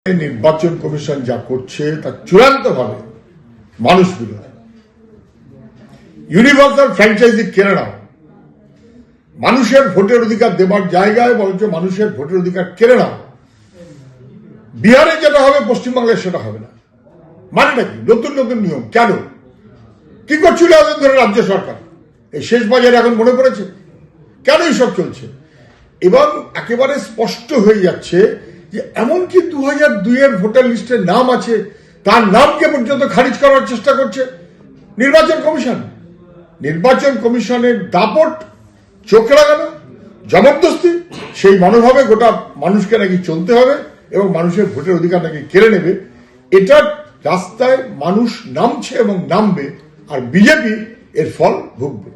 নির্বাচন কমিশন যা করছে তা চূড়ান্তভাবে মানুষ বিরোধী। ইউনিভার্সাল ফ্র্যাঞ্চাইজি কেড়ে নাও, মানুষের ভোটের অধিকার দেবার জায়গায় বরঞ্চ মানুষের ভোটের অধিকার কেড়ে নাও। বিহারে যেটা হবে পশ্চিমবাংলায় সেটা হবে না। মানেটা কি? নতুন নতুন নিয়ম কেন? কি করছিল এতদিন ধরে রাজ্য সরকার? এই শেষ বাজারে এখন মনে পড়েছে কেন এইসব চলছে? এবং একেবারে স্পষ্ট হয়ে যাচ্ছে যে এমনকি 2002 ভোটার লিস্টের নাম আছে, তার নামকে পর্যন্ত খারিজ করার চেষ্টা করছে নির্বাচন কমিশন। নির্বাচন কমিশনের দাপট, চোখ লাগানো, জবরদস্তি, সেই মনোভাবে গোটা মানুষকে নাকি চলতে হবে এবং মানুষের ভোটের অধিকার নাকি কেড়ে নেবে। এটার রাস্তায় মানুষ নামছে এবং নামবে, আর বিজেপি এর ফল ভুগবে।